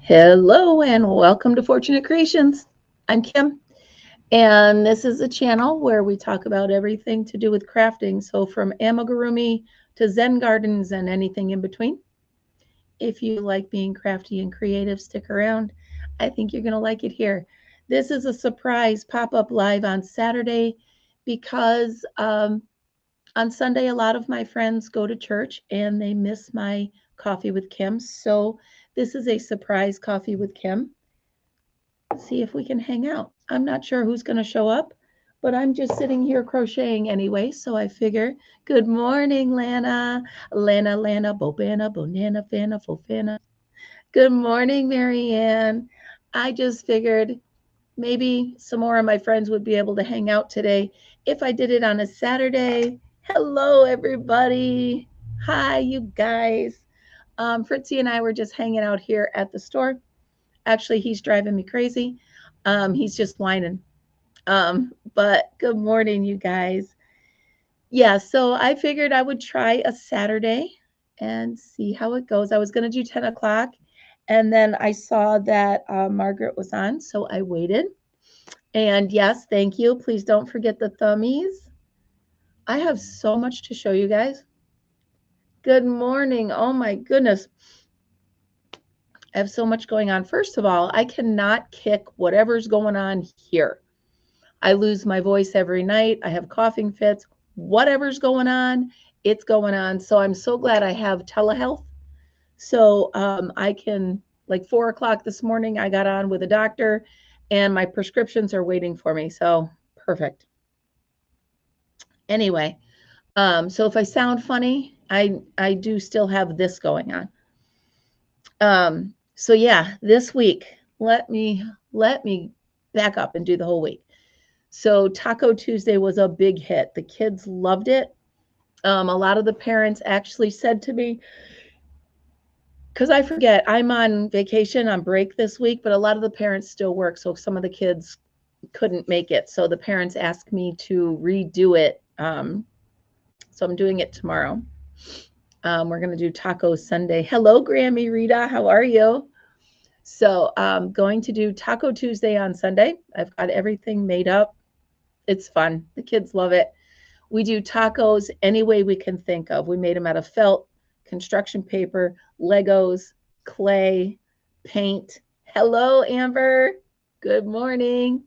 Hello and welcome to Fortunate Creations. I'm Kim, and this is a channel where we talk about everything to do with crafting. So, from amigurumi to Zen gardens and anything in between. If you like being crafty and creative, stick around. I think you're going to like it here. This is a surprise pop up live on Saturday because on Sunday, a lot of my friends go to church and they miss my coffee with Kim. So, this is a surprise coffee with Kim. See if we can hang out. I'm not sure who's going to show up, but I'm just sitting here crocheting anyway. So I figure, good morning, Lana. Lana, Bobana, Bonana, Fana, Fofana. Good morning, Marianne. I just figured maybe some more of my friends would be able to hang out today if I did it on a Saturday. Hello, everybody. Hi, you guys. Fritzy and I were just hanging out here at the store. Actually, he's driving me crazy. He's just whining. But good morning, you guys. Yeah, so I figured I would try a Saturday and see how it goes. I was going to do 10 o'clock, and then I saw that Margaret was on, so I waited. And yes, thank you. Please don't forget the thummies. I have so much to show you guys. Good morning. Oh my goodness. I have so much going on. First of all, I cannot kick whatever's going on here. I lose my voice every night. I have coughing fits. Whatever's going on, it's going on. So I'm so glad I have telehealth. So I can, like 4 o'clock this morning, I got on with a doctor and my prescriptions are waiting for me. So perfect. Anyway, so if I sound funny, I do still have this going on. So yeah, this week, let me back up and do the whole week. So Taco Tuesday was a big hit. The kids loved it. A lot of the parents actually said to me, because I forget, I'm on vacation, on break this week, but a lot of the parents still work. So some of the kids couldn't make it. So the parents asked me to redo it. So I'm doing it tomorrow. We're going to do Taco Sunday. Hello, Grammy Rita. How are you? So I'm going to do Taco Tuesday on Sunday. I've got everything made up. It's fun. The kids love it. We do tacos any way we can think of. We made them out of felt, construction paper, Legos, clay, paint. Hello, Amber. Good morning.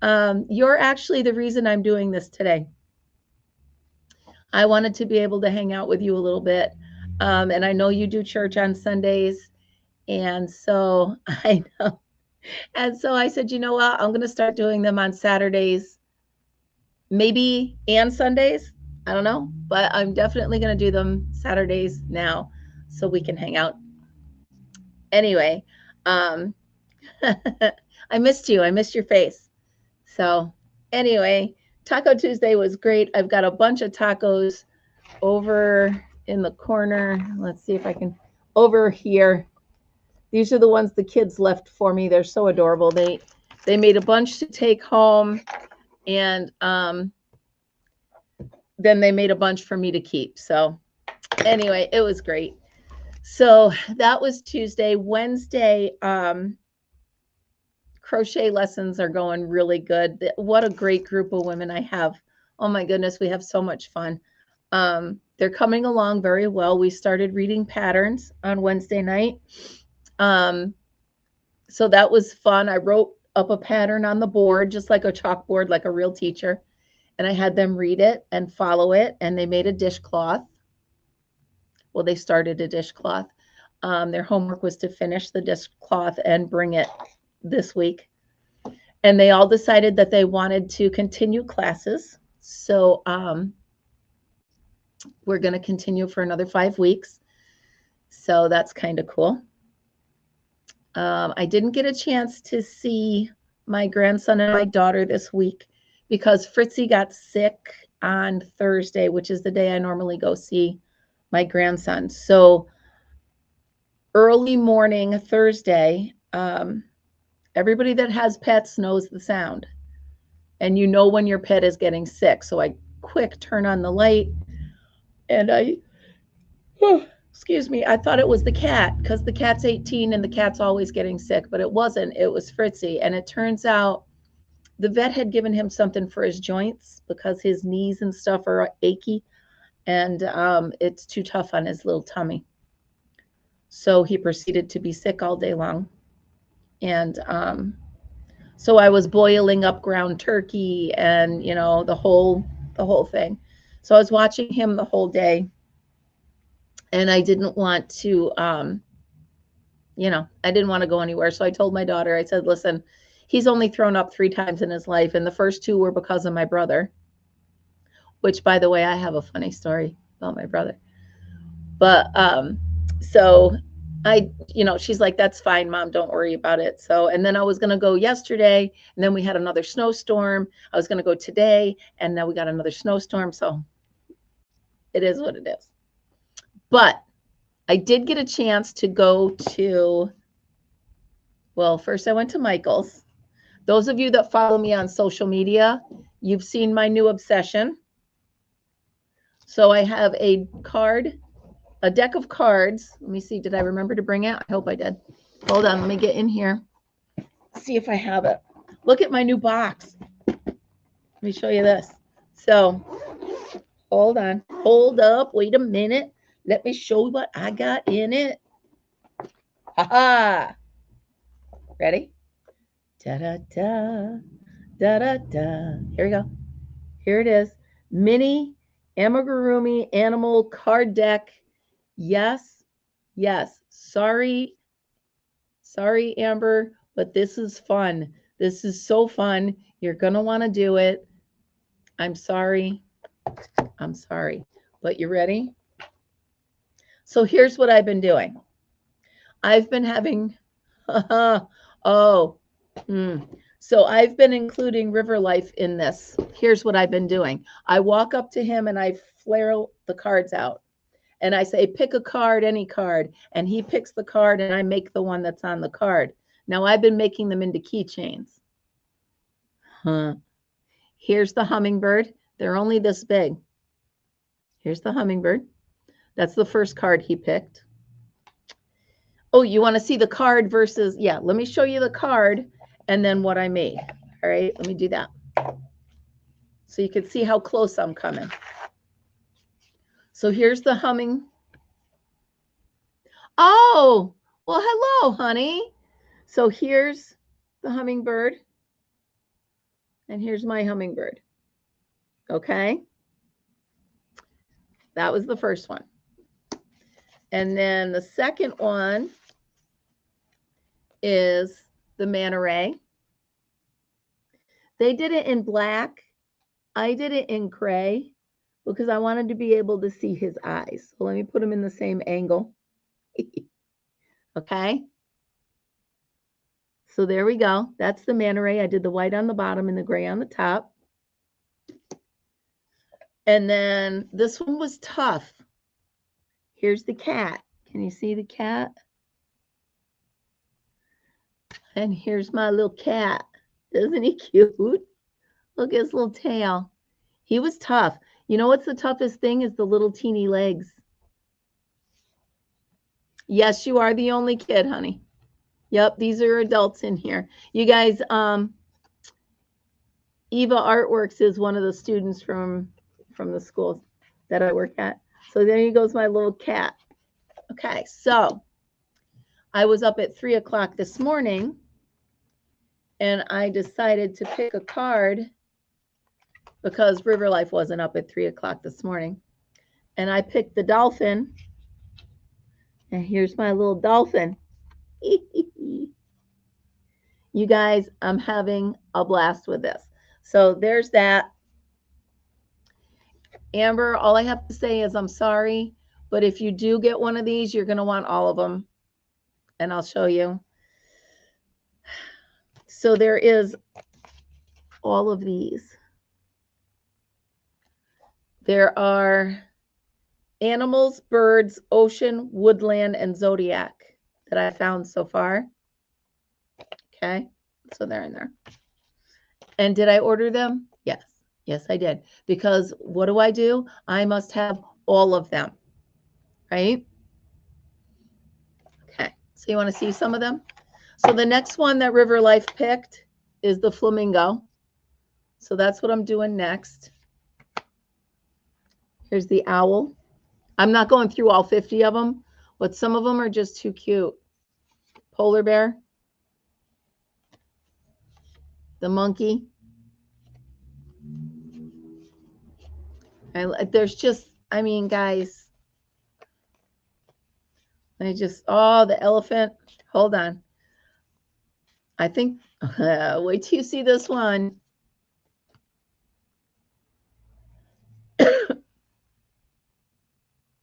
You're actually the reason I'm doing this today. I wanted to be able to hang out with you a little bit. And I know you do church on Sundays. And so I know. And so I said, you know what? I'm going to start doing them on Saturdays, maybe, and Sundays. I don't know, but I'm definitely going to do them Saturdays now so we can hang out. Anyway, um, I missed you. I missed your face. So, anyway, Taco Tuesday was great. I've got a bunch of tacos over in the corner. Let's see if I can, over here. These are the ones the kids left for me. They're so adorable. They made a bunch to take home, and then they made a bunch for me to keep. So anyway, it was great. So that was Tuesday. Wednesday, crochet lessons are going really good. What a great group of women I have. Oh my goodness, we have so much fun. They're coming along very well. We started reading patterns on Wednesday night. So that was fun. I wrote up a pattern on the board, just like a chalkboard, like a real teacher. And I had them read it and follow it. And they made a dishcloth. Well, they started a dishcloth. Their homework was to finish the dishcloth and bring it this week. And they all decided that they wanted to continue classes. So we're going to continue for another 5 weeks. So that's kind of cool. I didn't get a chance to see my grandson and my daughter this week because Fritzy got sick on Thursday, which is the day I normally go see my grandson. So early morning Thursday, everybody that has pets knows the sound. And you know when your pet is getting sick. So I quick turn on the light and Excuse me, I thought it was the cat because the cat's 18 and the cat's always getting sick, but it wasn't. It was Fritzy. And it turns out the vet had given him something for his joints because his knees and stuff are achy, and it's too tough on his little tummy. So he proceeded to be sick all day long. And so I was boiling up ground turkey and, you know, the whole thing. So I was watching him the whole day, and I didn't want to you know, I didn't want to go anywhere. So I told my daughter, I said, listen, he's only thrown up 3 times in his life, and the first 2 were because of my brother, which, by the way, I have a funny story about my brother. But so you know, she's like, that's fine, Mom, don't worry about it. So, and then I was going to go yesterday, and then we had another snowstorm. I was going to go today, and now we got another snowstorm. So it is what it is. But I did get a chance to go to, well, first I went to Michael's. Those of you that follow me on social media, you've seen my new obsession. So I have a deck of cards. Let me see, did I remember to bring it? I hope I did. Hold on, let me get in here. See if I have it. Look at my new box. Let me show you this. So, hold on. Hold up. Wait a minute. Let me show you what I got in it. Ha-ha. Ready? Da-da-da. Da-da-da. Here we go. Here it is. Mini Amigurumi animal card deck. Yes. Yes. Sorry, Amber, but this is fun. This is so fun. You're going to want to do it. I'm sorry. I'm sorry. But you ready? So here's what I've been doing. I've been having, So I've been including River Life in this. Here's what I've been doing. I walk up to him and I flare the cards out. And I say, pick a card, any card. And he picks the card and I make the one that's on the card. Now I've been making them into keychains. Here's the hummingbird. They're only this big. Here's the hummingbird. That's the first card he picked. Oh, you want to see the card versus, yeah, let me show you the card and then what I made. All right, let me do that. So you can see how close I'm coming. So here's the humming. Oh, well, hello, honey. So here's the hummingbird. And here's my hummingbird. Okay. That was the first one. And then the second one is the manta ray. They did it in black. I did it in gray because I wanted to be able to see his eyes. So let me put them in the same angle. Okay. So there we go. That's the manta ray. I did the white on the bottom and the gray on the top. And then this one was tough. Here's the cat. Can you see the cat? And here's my little cat. Isn't he cute? Look at his little tail. He was tough. You know what's the toughest thing is the little teeny legs. Yes, you are the only kid, honey. Yep, these are adults in here. You guys, Eva Artworks is one of the students from the school that I work at. So there goes my little cat. Okay, so I was up at 3 o'clock this morning and I decided to pick a card because River Life wasn't up at 3 o'clock this morning. And I picked the dolphin. And here's my little dolphin. You guys, I'm having a blast with this. So there's that. Amber, all I have to say is I'm sorry, but if you do get one of these, you're going to want all of them. And I'll show you. So there is all of these. There are animals, birds, ocean, woodland, and zodiac that I found so far. Okay, so they're in there. And did I order them? Yes. Yes, I did. Because what do? I must have all of them, right? So you want to see some of them? So the next one that River Life picked is the flamingo. So that's what I'm doing next. Here's the owl. I'm not going through all 50 of them, but some of them are just too cute. Polar bear. The monkey. There's just, I mean, guys, oh, the elephant. Hold on. I think, wait till you see this one.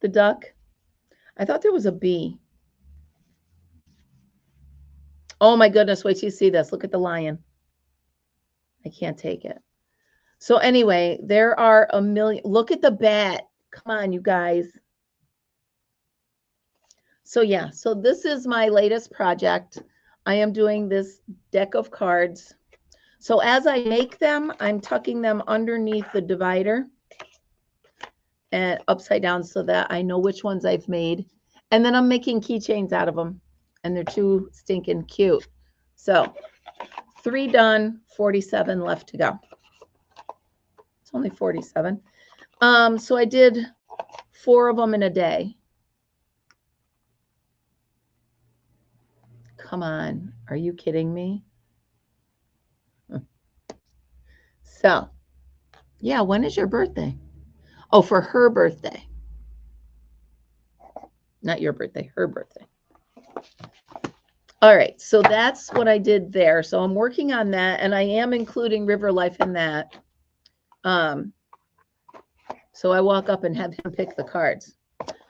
The duck. I thought there was a bee. Oh my goodness, wait till you see this. Look at the lion. I can't take it. So anyway, there are a million. Look at the bat. Come on, you guys. So yeah, so this is my latest project. I am doing this deck of cards. So as I make them, I'm tucking them underneath the divider and upside down so that I know which ones I've made. And then I'm making keychains out of them. And they're too stinking cute. So 3 done, 47 left to go. It's only 47. So I did 4 of them in a day. Come on, are you kidding me? So, yeah, when is your birthday? Oh, for her birthday. Not your birthday, her birthday. All right, so that's what I did there. So I'm working on that, and I am including River Life in that. So I walk up and have him pick the cards.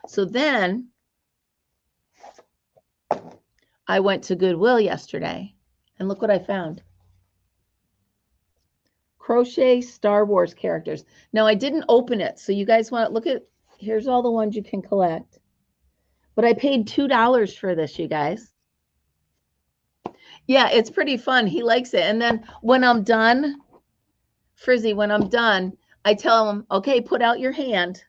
So then I went to Goodwill yesterday, and look what I found. Crochet Star Wars characters. Now, I didn't open it, so you guys want to look at, here's all the ones you can collect. But I paid $2 for this, you guys. Yeah, it's pretty fun. He likes it. And then when I'm done, Frizzy, when I'm done, I tell him, okay, put out your hand,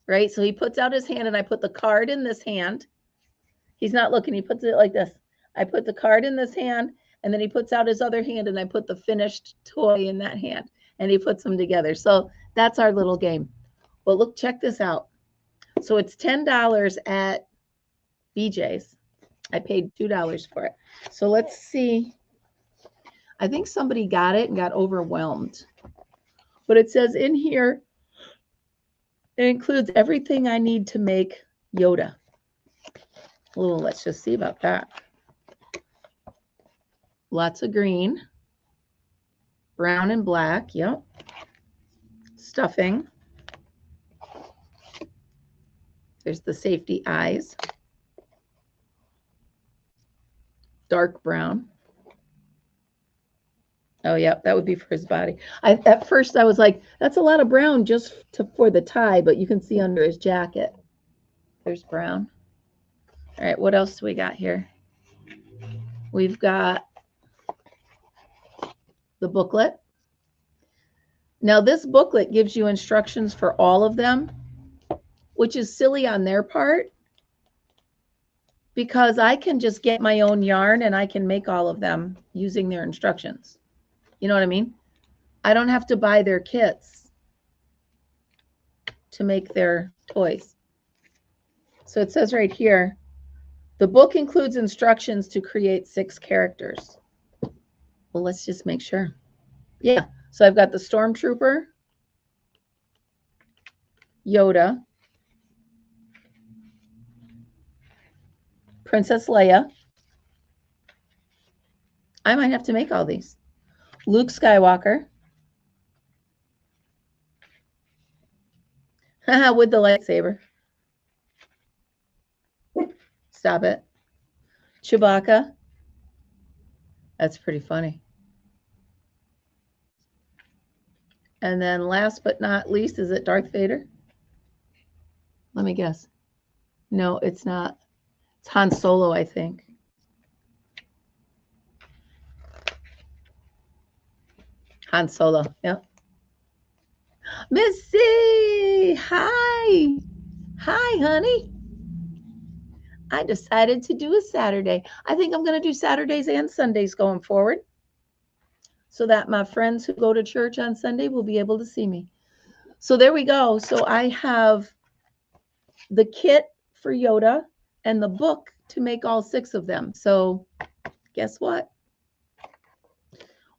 right? So he puts out his hand, and I put the card in this hand. He's not looking. He puts it like this. I put the card in this hand, and then he puts out his other hand, and I put the finished toy in that hand, and he puts them together. So that's our little game. But look, check this out. So it's $10 at BJ's. I paid $2 for it. So let's see. I think somebody got it and got overwhelmed. But it says in here, it includes everything I need to make Yoda. Well, let's just see about that. Lots of green, brown and black. Yep. Stuffing. There's the safety eyes. Dark brown. Oh, yeah, that would be for his body. At first, I was like, that's a lot of brown just for the tie, but you can see under his jacket. There's brown. All right, what else do we got here? We've got the booklet. Now, this booklet gives you instructions for all of them, which is silly on their part because I can just get my own yarn and I can make all of them using their instructions. You know what I mean? I don't have to buy their kits to make their toys. So it says right here, the book includes instructions to create 6 characters. Well, let's just make sure. Yeah, so I've got the Stormtrooper, Yoda, Princess Leia. I might have to make all these. Luke Skywalker. With the lightsaber. Stop it. Chewbacca. That's pretty funny. And then last but not least, is it Darth Vader? Let me guess. No, it's not. It's Han Solo, I think. Han Solo, yep. Missy, hi. Hi, honey. I decided to do a Saturday. I think I'm going to do Saturdays and Sundays going forward so that my friends who go to church on Sunday will be able to see me. So there we go. So I have the kit for Yoda and the book to make all 6 of them. So guess what?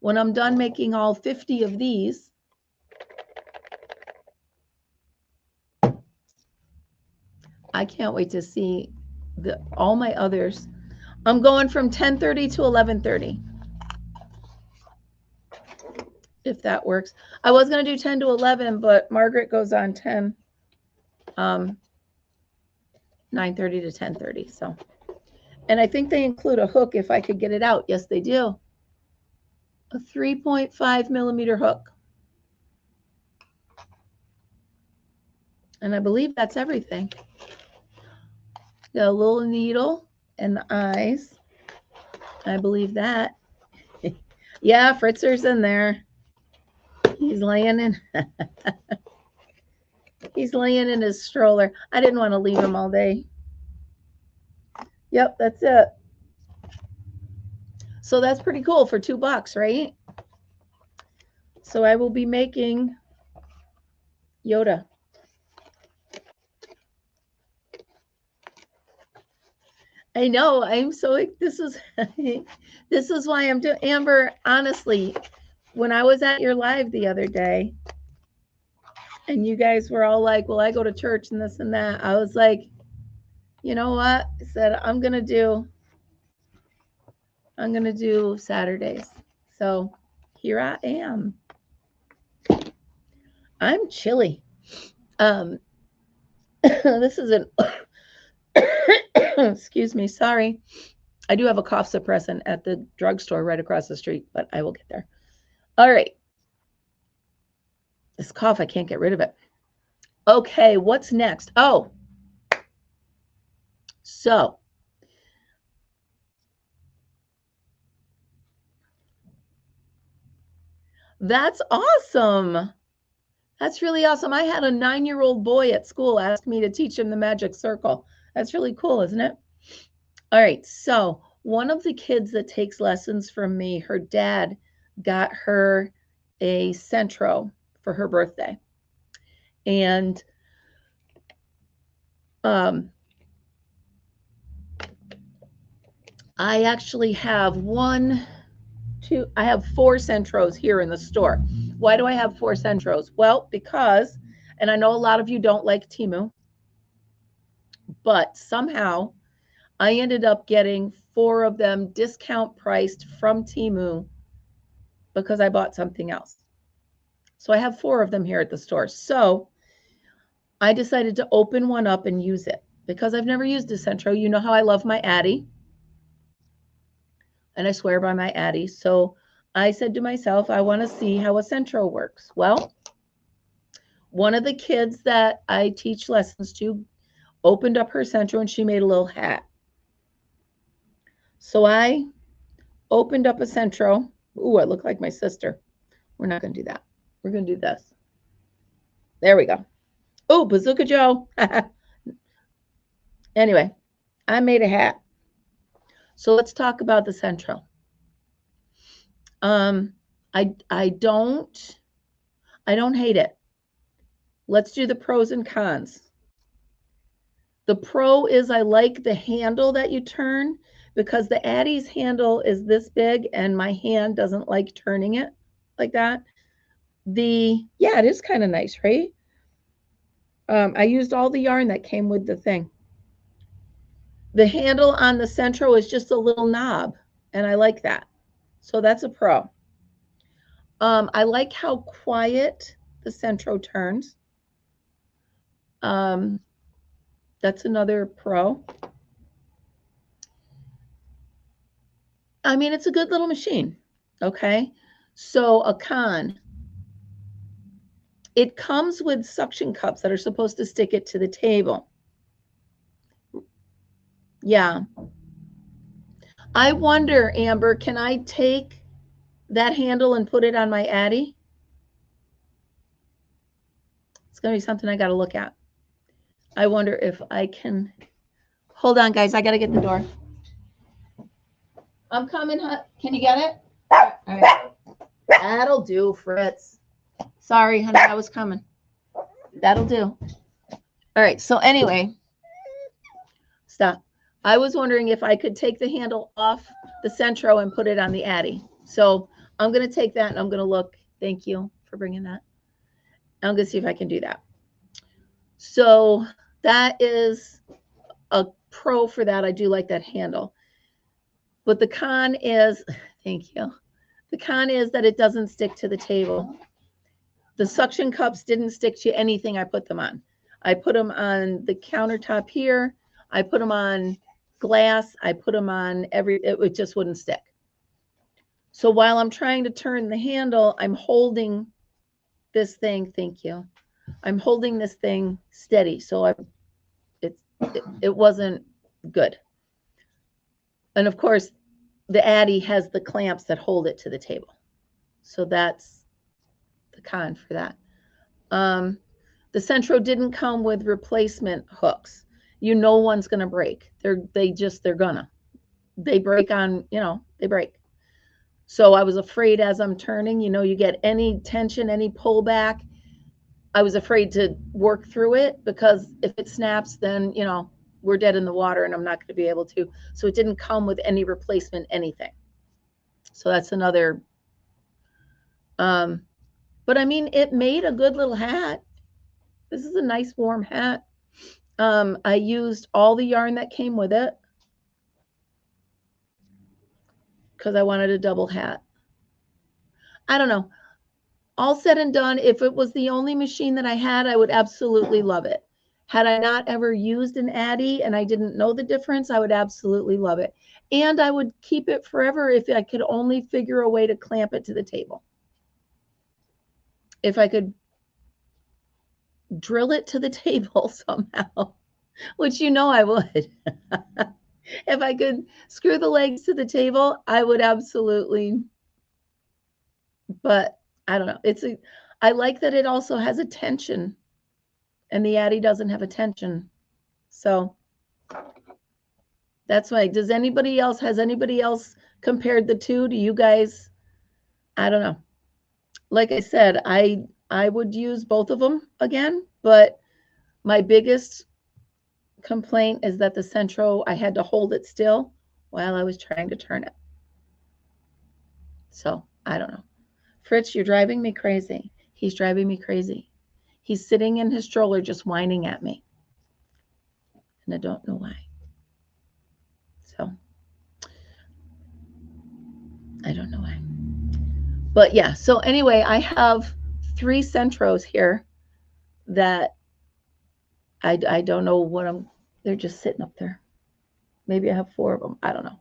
When I'm done making all 50 of these, I can't wait to see all my others. I'm going from 10:30 to 11:30. If that works. I was going to do 10 to 11, but Margaret goes on 10, 9:30 to 10:30. So, and I think they include a hook if I could get it out. Yes, they do. A 3.5 millimeter hook. And I believe that's everything. Got a little needle and the eyes. I believe that. Yeah, Fritzer's in there. He's laying in. He's laying in his stroller. I didn't want to leave him all day. Yep, that's it. So that's pretty cool for $2, right? So I will be making Yoda. I know. I'm so, this is why I'm doing, Amber, honestly, when I was at your live the other day and you guys were all like, well, I go to church and this and that. I was like, you know what? I said, I'm going to do Saturdays. So here I am. I'm chilly. This is an, excuse me, sorry. I do have a cough suppressant at the drugstore right across the street, but I will get there. All right. This cough, I can't get rid of it. Okay, what's next? Oh, so that's awesome. That's really awesome. I had a 9-year-old boy at school ask me to teach him the magic circle. That's really cool, isn't it? All right, so one of the kids that takes lessons from me, her dad got her a Centro for her birthday. And I actually have I have 4 Centros here in the store. Why do I have 4 Centros? Well, because, and I know a lot of you don't like Temu, but somehow I ended up getting 4 of them discount priced from Temu because I bought something else. So I have 4 of them here at the store. So I decided to open one up and use it because I've never used a Centro. You know how I love my Addy. And I swear by my Addy. So I said to myself, I want to see how a Centro works. Well, one of the kids that I teach lessons to opened up her Centro and she made a little hat. So I opened up a Centro. Ooh, I look like my sister. We're not going to do that. We're going to do this. There we go. Oh, Bazooka Joe. Anyway, I made a hat. So let's talk about the Centro. I don't hate it. Let's do the pros and cons. The pro is I like the handle that you turn because the Addy's handle is this big and my hand doesn't like turning it like that. Yeah, it is kind of nice, right? I used all the yarn that came with the thing. The handle on the Centro is just a little knob, and I like that. So that's a pro. I like how quiet the Centro turns. That's another pro. I mean, it's a good little machine. Okay. So a con. It comes with suction cups that are supposed to stick it to the table. Yeah. I wonder, Amber, can I take that handle and put it on my Addy? It's going to be something I got to look at. I wonder if I can Hold on, guys. I got to get the door. I'm coming. Can you get it? All right. That'll do, Fritz. Sorry, honey. I was coming. That'll do. All right. So anyway, stop. I was wondering if I could take the handle off the Centro and put it on the Addy. So I'm going to take that and I'm going to look. Thank you for bringing that. I'm going to see if I can do that. So that is a pro for that. I do like that handle. But the con is, thank you. The con is that it doesn't stick to the table. The suction cups didn't stick to anything I put them on. I put them on the countertop here. I put them on glass. I put them on it just wouldn't stick. So while I'm trying to turn the handle, I'm holding this thing. Thank you. I'm holding this thing steady. So it wasn't good. And of course, the Addy has the clamps that hold it to the table. So that's the con for that. The Centro didn't come with replacement hooks. You know one's going to break. They break on, they break. So I was afraid as I'm turning, you get any tension, any pullback. I was afraid to work through it because if it snaps, then, we're dead in the water and I'm not going to be able to. So it didn't come with any replacement anything. So that's another. But I mean, it made a good little hat. This is a nice warm hat. I used all the yarn that came with it because I wanted a double hat. I don't know. All said and done, if it was the only machine that I had, I would absolutely love it. Had I not ever used an Addy and I didn't know the difference, I would absolutely love it. And I would keep it forever if I could only figure a way to clamp it to the table. If I could drill it to the table somehow, which I would. If I could screw the legs to the table, I would absolutely. But I don't know. I like that it also has a tension. And the Addy doesn't have a tension. So that's why. Has anybody else compared the two? Do you guys? I don't know. Like I said, I would use both of them again, but my biggest complaint is that the Centro, I had to hold it still while I was trying to turn it. So I don't know. Fritz, you're driving me crazy. He's driving me crazy. He's sitting in his stroller just whining at me. And I don't know why. So I don't know why. But yeah, so anyway, I have 3 Centros here that I don't know they're just sitting up there. Maybe I have 4 of them. I don't know.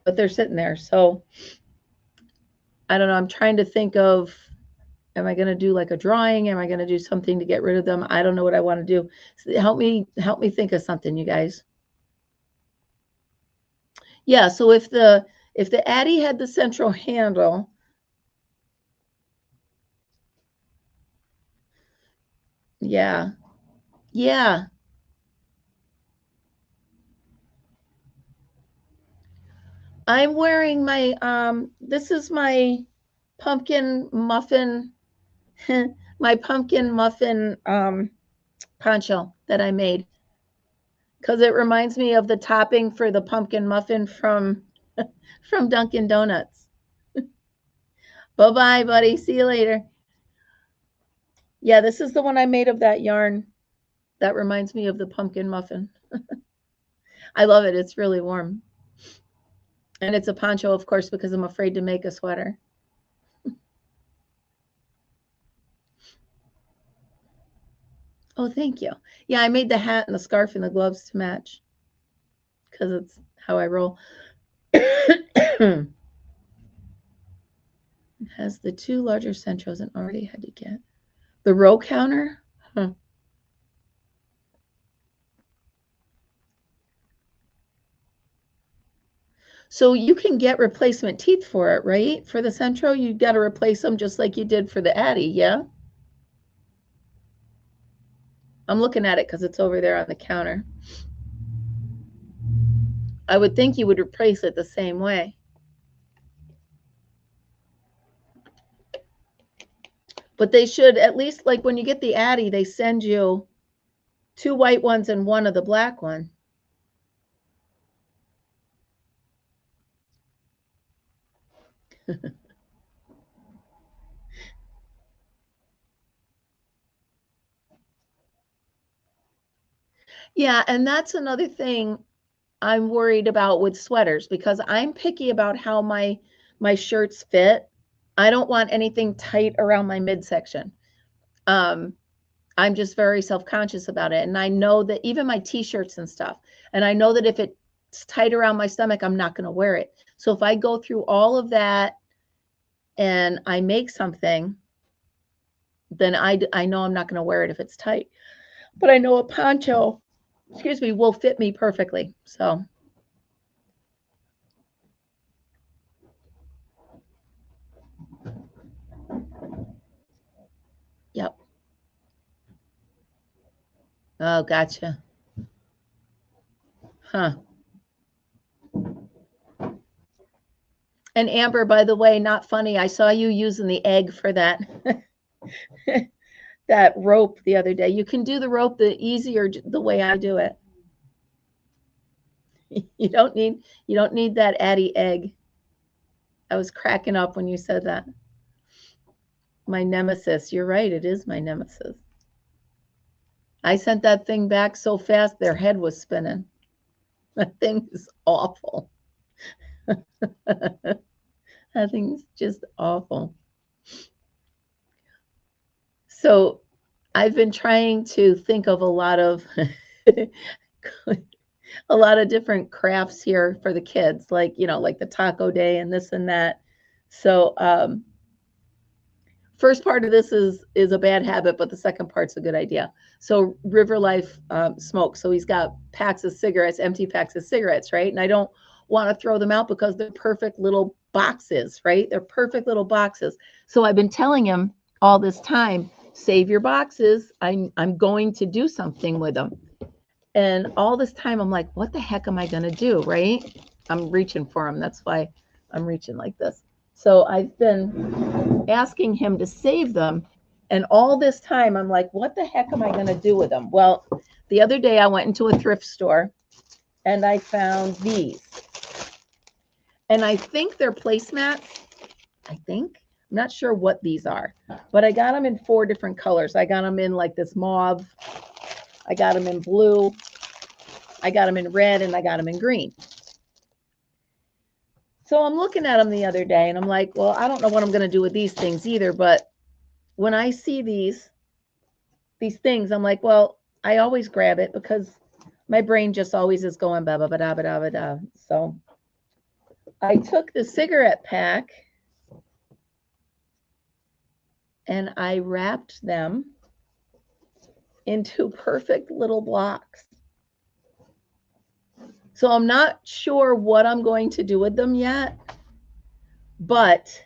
But they're sitting there. So I don't know. I'm trying to think of, am I going to do like a drawing? Am I going to do something to get rid of them? I don't know what I want to do. So help me think of something, you guys. Yeah, so if the Addy had the Centro handle, yeah. I'm wearing my this is my pumpkin muffin my pumpkin muffin poncho that I made because it reminds me of the topping for the pumpkin muffin from Dunkin' Donuts. Bye-bye, buddy. See you later. Yeah, this is the one I made of that yarn. That reminds me of the pumpkin muffin. I love it. It's really warm. And it's a poncho, of course, because I'm afraid to make a sweater. Oh, thank you. Yeah, I made the hat and the scarf and the gloves to match because it's how I roll. It has the 2 larger Centros and already had to get the row counter. Huh. So you can get replacement teeth for it, right? For the Centro, you got to replace them just like you did for the Addy, yeah? I'm looking at it because it's over there on the counter. I would think you would replace it the same way. But they should, at least like when you get the Addy, they send you 2 white ones and 1 of the black one. Yeah, and that's another thing I'm worried about with sweaters, because I'm picky about how my shirts fit. I don't want anything tight around my midsection. I'm just very self-conscious about it. And I know that even my t-shirts and stuff, and I know that if it's tight around my stomach, I'm not going to wear it. So if I go through all of that and I make something, then I know I'm not going to wear it if it's tight. But I know a poncho, excuse me, will fit me perfectly. So yep. Oh, gotcha. Huh. And Amber, by the way, not funny. I saw you using the egg for that that rope the other day. You can do the rope the easier the way I do it. You don't need that Addy egg. I was cracking up when you said that. My nemesis. You're right, it is my nemesis. I sent that thing back so fast their head was spinning. That thing is awful. That thing's just awful. So I've been trying to think of a lot of a lot of different crafts here for the kids, like, like the taco day and this and that. So first part of this is a bad habit, but the second part's a good idea. So River Life smokes. So he's got packs of cigarettes, empty packs of cigarettes, right? And I don't want to throw them out because they're perfect little boxes, right? They're perfect little boxes. So I've been telling him all this time, save your boxes. I'm going to do something with them. And all this time I'm like, what the heck am I going to do, right? I'm reaching for them. That's why I'm reaching like this. So I've been asking him to save them. And all this time, I'm like, what the heck am I going to do with them? Well, the other day I went into a thrift store and I found these. And I think they're placemats. I think. I'm not sure what these are, but I got them in 4 different colors. I got them in like this mauve. I got them in blue. I got them in red, and I got them in green. So I'm looking at them the other day and I'm like, well, I don't know what I'm going to do with these things either. But when I see these things, I'm like, well, I always grab it because my brain just always is going ba ba ba da ba da ba da. So I took the cigarette pack and I wrapped them into perfect little blocks. So I'm not sure what I'm going to do with them yet, but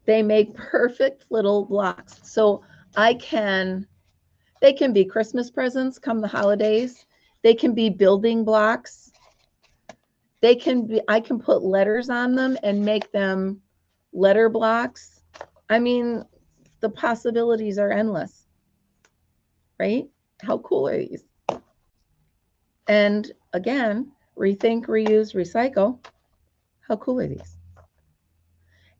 they make perfect little blocks. So they can be Christmas presents come the holidays. They can be building blocks. I can put letters on them and make them letter blocks. I mean, the possibilities are endless, right? How cool are these? And again, rethink, reuse, recycle. How cool are these?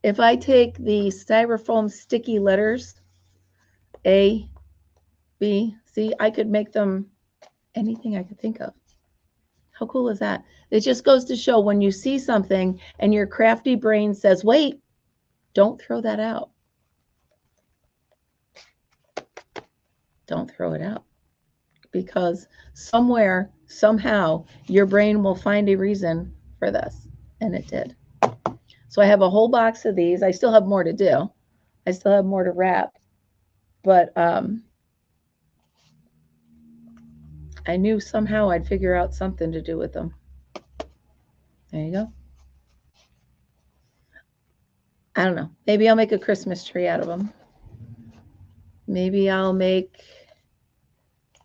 If I take the styrofoam sticky letters, A, B, C, I could make them anything I could think of. How cool is that? It just goes to show when you see something and your crafty brain says, wait, don't throw that out. Don't throw it out. Because somewhere, somehow, your brain will find a reason for this. And it did. So I have a whole box of these. I still have more to do. I still have more to wrap. But I knew somehow I'd figure out something to do with them. There you go. I don't know. Maybe I'll make a Christmas tree out of them. Maybe I'll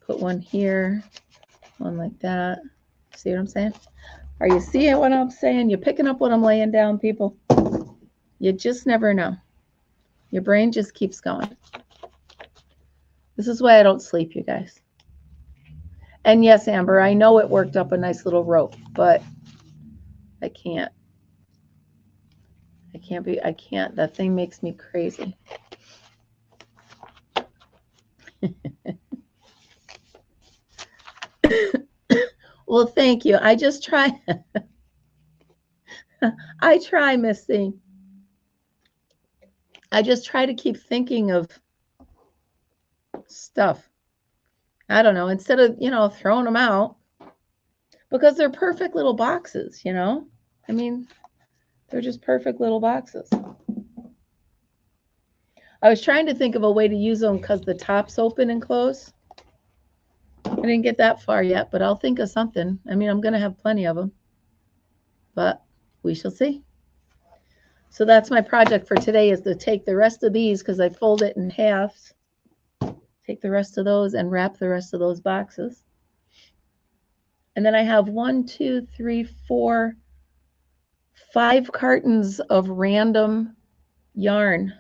put one here, one like that. See what I'm saying? Are you seeing what I'm saying? You're picking up what I'm laying down, people? You just never know. Your brain just keeps going. This is why I don't sleep, you guys. And yes, Amber, I know it worked up a nice little rope, but I can't. I can't. That thing makes me crazy. Well, thank you. I just try. I try, Missy. I just try to keep thinking of stuff. I don't know, instead of, throwing them out, because they're perfect little boxes, I mean, they're just perfect little boxes. I was trying to think of a way to use them because the tops open and close. I didn't get that far yet, but I'll think of something. I mean, I'm going to have plenty of them, but we shall see. So that's my project for today, is to take the rest of these, because I fold it in halves, take the rest of those and wrap the rest of those boxes. And then I have 1, 2, 3, 4, 5 cartons of random yarn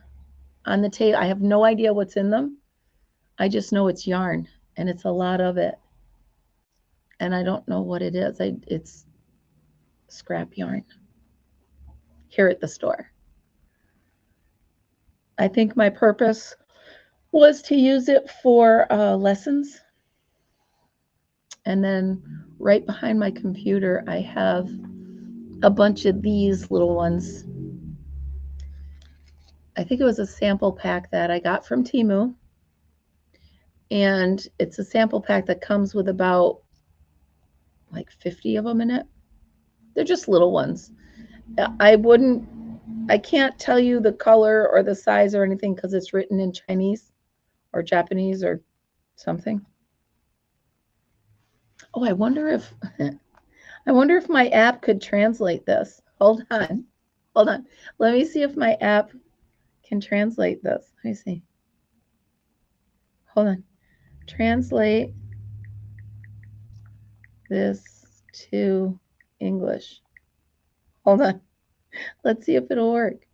on the table. I have no idea what's in them. I just know it's yarn, and it's a lot of it. And I don't know what it is. It's scrap yarn here at the store. I think my purpose was to use it for lessons. And then right behind my computer, I have a bunch of these little ones. I think it was a sample pack that I got from Temu. And it's a sample pack that comes with about like 50 of them in it. They're just little ones. I can't tell you the color or the size or anything because it's written in Chinese or Japanese or something. Oh, I wonder if my app could translate this. Hold on. Let me see if my app can translate this. Let me see. Hold on. Translate this to English. Hold on. Let's see if it'll work.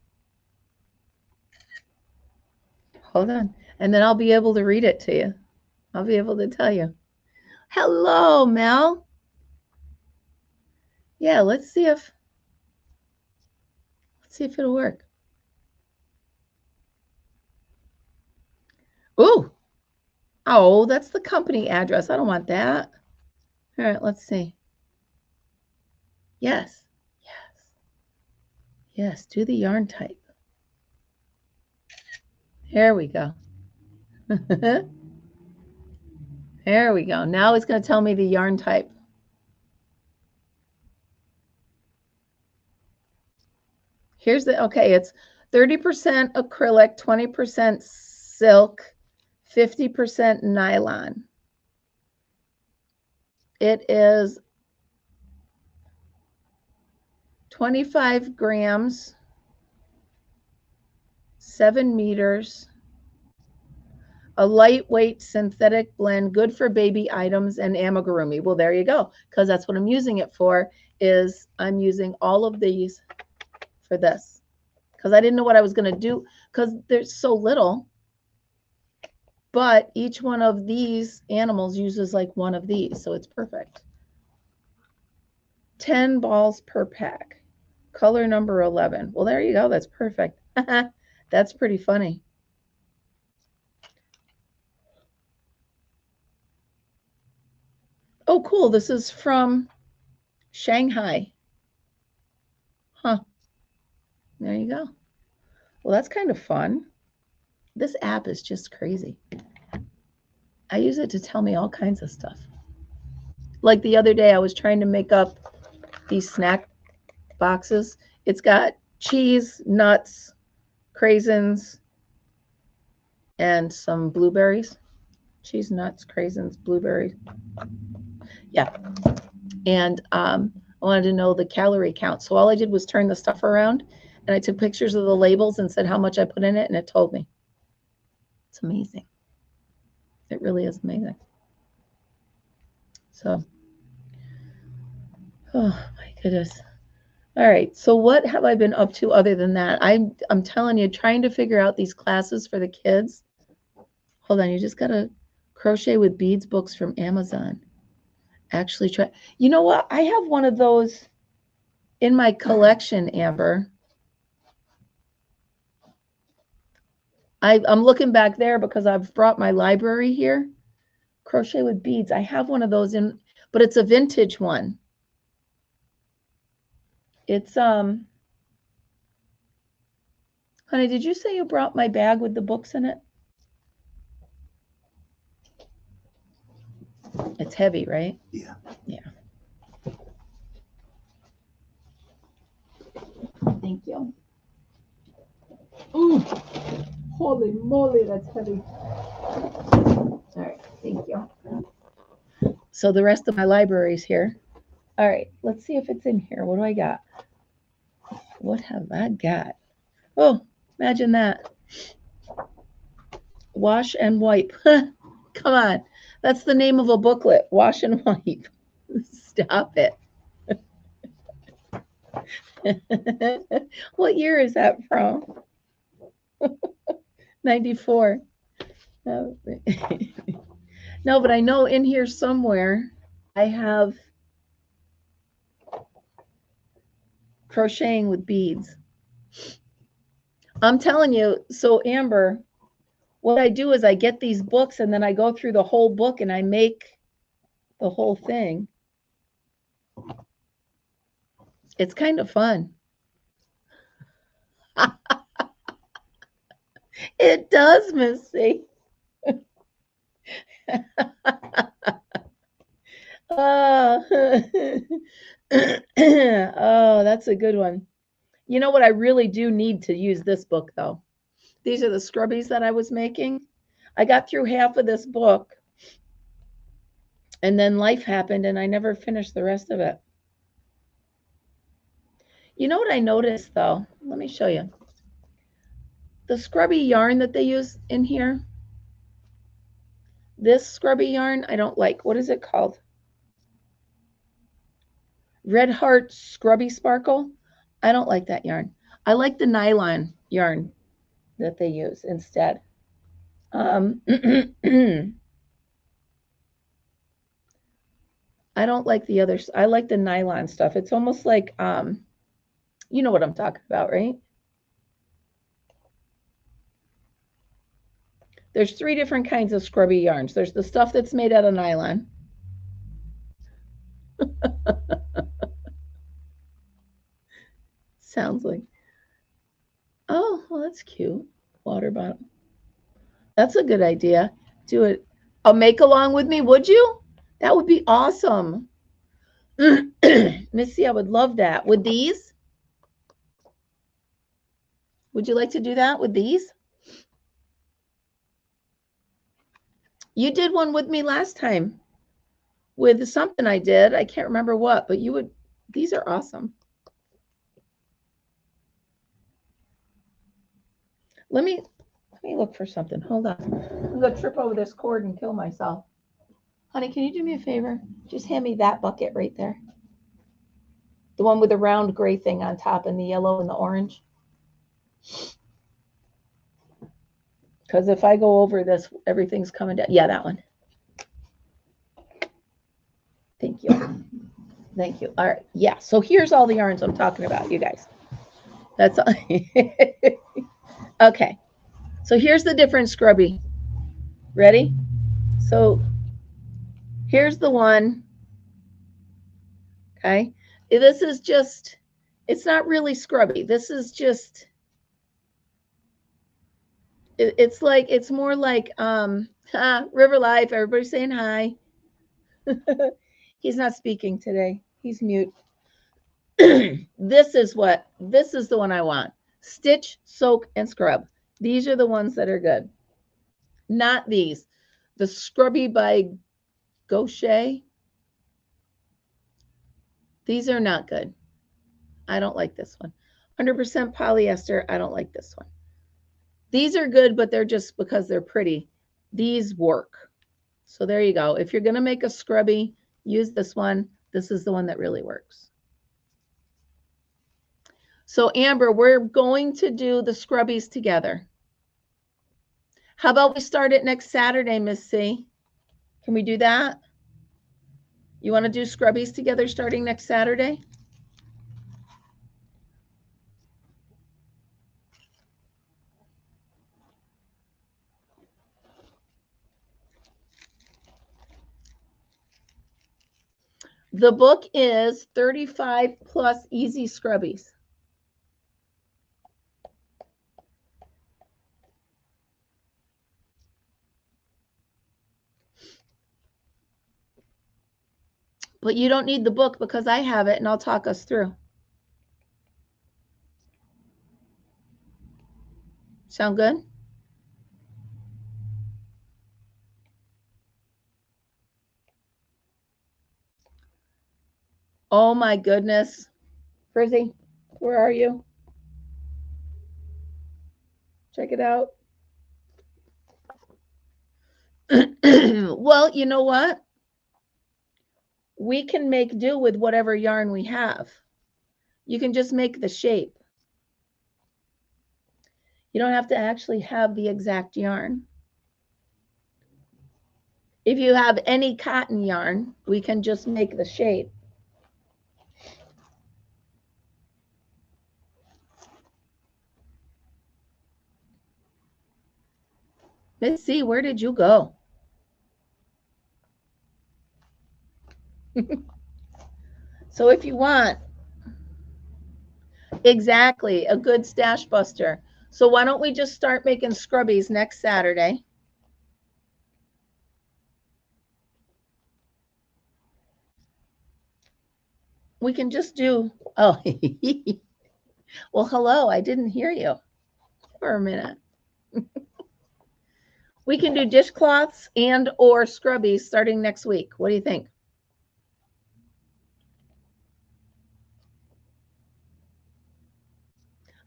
Hold on. And then I'll be able to read it to you. I'll be able to tell you. Hello, Mel. Yeah, let's see if it'll work. Ooh. Oh, that's the company address. I don't want that. All right, let's see. Yes. Yes, do the yarn type. There we go. There we go. Now it's going to tell me the yarn type. Here's the, okay, it's 30% acrylic, 20% silk, 50% nylon. It is 25 grams, 7 meters, a lightweight synthetic blend, good for baby items and amigurumi. Well, there you go, because that's what I'm using it for, is I'm using all of these for this, because I didn't know what I was going to do, because there's so little. But each one of these animals uses like one of these, so it's perfect. 10 balls per pack. Color number 11. Well, there you go. That's perfect. That's pretty funny. Oh, cool. This is from Shanghai. Huh. There you go. Well, that's kind of fun. This app is just crazy. I use it to tell me all kinds of stuff. Like the other day, I was trying to make up these snack boxes. It's got cheese, nuts, craisins, and some blueberries. Cheese, nuts, craisins, blueberries. Yeah. And I wanted to know the calorie count. So all I did was turn the stuff around, and I took pictures of the labels and said how much I put in it, and it told me. It's amazing. It really is amazing. So, Oh my goodness. All right. So what have I been up to other than that? I'm telling you, trying to figure out these classes for the kids. Hold on, you just gotta crochet with beads books from Amazon. Actually try. You know what? I have one of those in my collection, Amber. I'm looking back there because I've brought my library here. Crochet with beads. I have one of those in, but it's a vintage one. It's honey, did you say you brought my bag with the books in it? It's heavy, right? Yeah. Yeah. Thank you. Ooh, holy moly, that's heavy. All right, thank you. So the rest of my library's here. All right, let's see if it's in here. What do I got? What have I got? Oh, imagine that. Wash and wipe. Come on. That's the name of a booklet. Wash and wipe. Stop it. What year is that from? 94. No. No, but I know in here somewhere I have crocheting with beads. I'm telling you, so Amber, what I do is I get these books and then I go through the whole book and I make the whole thing. It's kind of fun. It does, Missy. Oh. Oh, that's a good one. You know what? I really do need to use this book, though. These are the scrubbies that I was making. I got through half of this book, and then life happened, and I never finished the rest of it. You know what I noticed, though? Let me show you. The scrubby yarn that they use in here, this scrubby yarn, I don't like. What is it called? Red Heart Scrubby Sparkle. I don't like that yarn. I like the nylon yarn that they use instead. I don't like the others. I like the nylon stuff. It's almost like, you know what I'm talking about, right? There's 3 different kinds of scrubby yarns. There's the stuff that's made out of nylon. Sounds like, oh, well, that's cute. Water bottle. That's a good idea. Do it. A make along with me, would you? That would be awesome. Missy, I would love that. With these? Would you like to do that with these? You did one with me last time with something I did. I can't remember what, but you would. These are awesome. Let me look for something. Hold on. I'm going to trip over this cord and kill myself. Honey, can you do me a favor? Just hand me that bucket right there. The one with the round gray thing on top and the yellow and the orange. Because if I go over this, everything's coming down. Yeah, that one. Thank you. Thank you. All right. Yeah. So here's all the yarns I'm talking about, you guys. That's all. Okay. So here's the different scrubby. Ready? So here's the one. Okay. This is just, it's not really scrubby. This is just, it's like, it's more like River Life. Everybody's saying hi. He's not speaking today. He's mute. This is the one I want. Stitch, soak, and scrub. These are the ones that are good. Not these. The Scrubby by Gaucher. These are not good. I don't like this one. 100% polyester. I don't like this one. These are good, but they're just because they're pretty. These work. So there you go. If you're going to make a scrubby, use this one. This is the one that really works. So Amber, we're going to do the scrubbies together. How about we start it next Saturday, Miss C? Can we do that? You want to do scrubbies together starting next Saturday? The book is 35 plus easy scrubbies. But you don't need the book because I have it and I'll talk us through. Sound good? Oh my goodness. Frizzy, where are you? Check it out. Well, you know what? We can make do with whatever yarn we have. You can just make the shape. You don't have to actually have the exact yarn. If you have any cotton yarn, we can just make the shape. Let's see, where did you go? So if you want, exactly, a good stash buster. So why don't we just start making scrubbies next Saturday? We can just do, oh, well, hello, I didn't hear you for a minute. We can do dishcloths and or scrubbies starting next week. What do you think?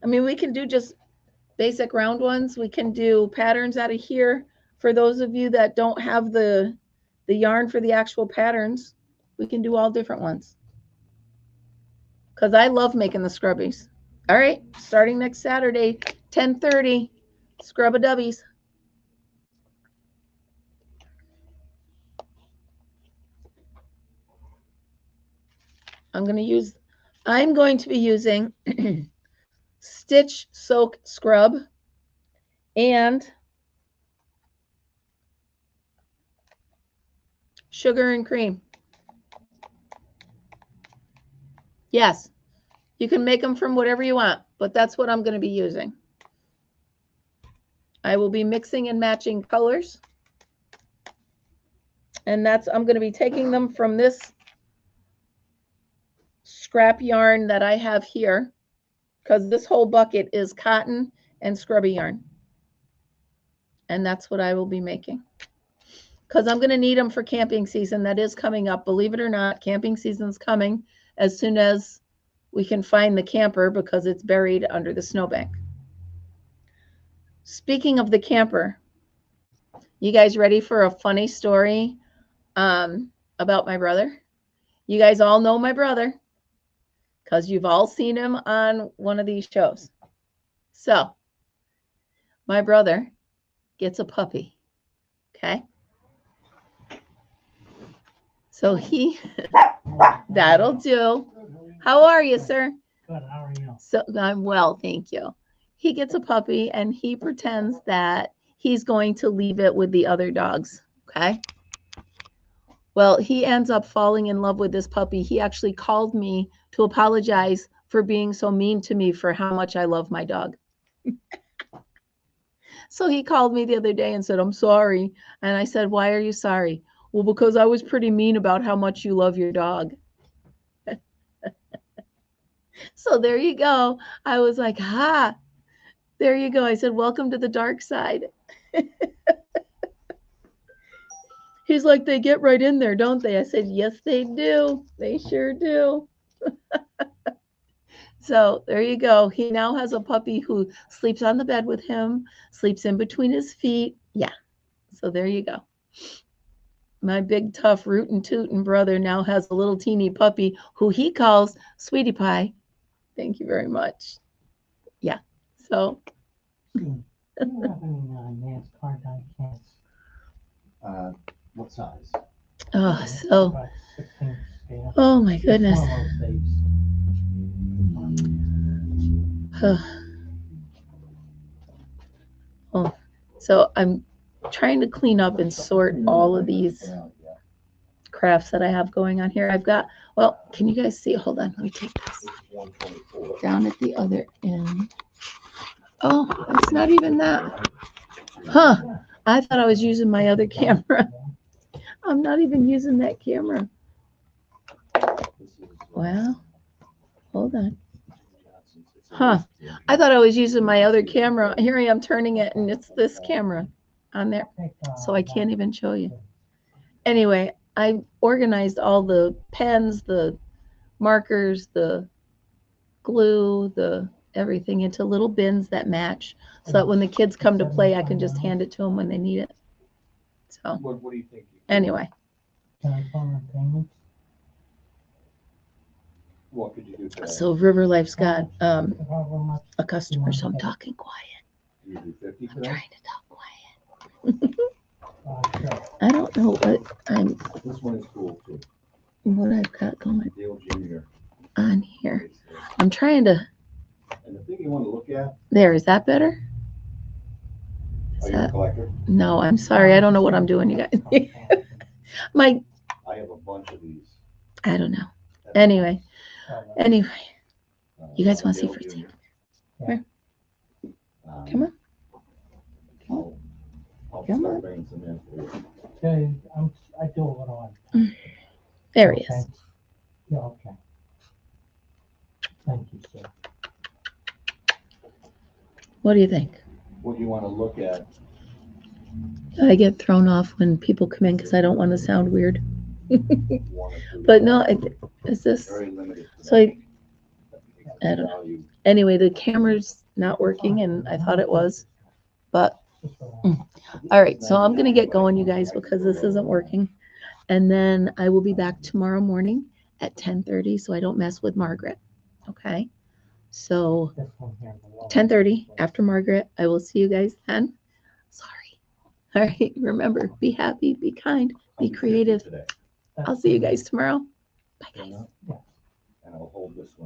I mean, we can do just basic round ones. We can do patterns out of here. For those of you that don't have the yarn for the actual patterns, we can do all different ones. Because I love making the scrubbies. All right, starting next Saturday, 10:30, Scrub-a-Dubbies. I'm going to be using Stitch Soak Scrub and Sugar and Cream. Yes, you can make them from whatever you want, but that's what I'm going to be using. I will be mixing and matching colors. And I'm going to be taking them from this scrap yarn that I have here, because this whole bucket is cotton and scrubby yarn. And that's what I will be making. Because I'm going to need them for camping season. That is coming up. Believe it or not, camping season's coming as soon as we can find the camper because it's buried under the snowbank. Speaking of the camper, you guys ready for a funny story about my brother? You guys all know my brother because you've all seen him on one of these shows. So, my brother gets a puppy, okay? So that'll do. How are you, sir? Good, how are you? So I'm well, thank you. He gets a puppy and he pretends that he's going to leave it with the other dogs, okay? Well, he ends up falling in love with this puppy. He actually called me to apologize for being so mean to me for how much I love my dog. So he called me the other day and said, I'm sorry. And I said, why are you sorry? Well, because I was pretty mean about how much you love your dog. So there you go. I was like, ha, there you go. I said, welcome to the dark side. He's like, they get right in there, don't they? I said, yes, they do. They sure do. So there you go. He now has a puppy who sleeps on the bed with him, sleeps in between his feet. Yeah. So there you go. my big, tough, rootin' tootin' brother now has a little teeny puppy who he calls Sweetie Pie. Thank you very much. Yeah. So. Do you have any NASCAR diecast? What size? Oh, so. About 16 scale. Oh my Just goodness. one of those days. Oh, so I'm trying to clean up and sort all of these crafts that I have going on here. I've got, well, can you guys see? Hold on, let me take this down at the other end. Oh, it's not even that. Huh. I thought I was using my other camera. I'm not even using that camera. Well, hold on. Huh. I thought I was using my other camera. Here I am turning it, and it's this camera on there. So I can't even show you. Anyway, I organized all the pens, the markers, the glue, the everything into little bins that match so that when the kids come to play, I can just hand it to them when they need it. So What do you think? anyway, Can I call on payments? What could you do today? so River Life's got However much a customer, so I'm talking quiet. You do 50 I'm today? trying to talk quiet. sure. I don't know This one is cool too. what I've got going Dale Jr. on here. I'm trying to. And the thing you want to look at, There, is that better? Is are you a that, collector? no, I'm sorry. I don't know what I'm doing, you guys. My, I have a bunch of these. I don't know. Anyway, you guys want to see Dale Fritzy? Jr. Here. Um, Come on. I'll Come start on. bringing some in for you. Okay, I do a little on. There he Okay. is. Yeah, okay. Thank you, sir. What do you think? What you want to look at, I get thrown off when people come in because I don't want to sound weird. one or two. But no, is this? Very limited. So I I don't know. Anyway, the camera's not working, and I thought it was, but all right. So I'm gonna get going, you guys, because this isn't working, and then I will be back tomorrow morning at 10:30, so I don't mess with Margaret. Okay. So 10:30 after Margaret, I will see you guys then. Sorry. All right. Remember, be happy, be kind, be creative. I'll see you guys tomorrow. Bye, guys. And I'll hold this one.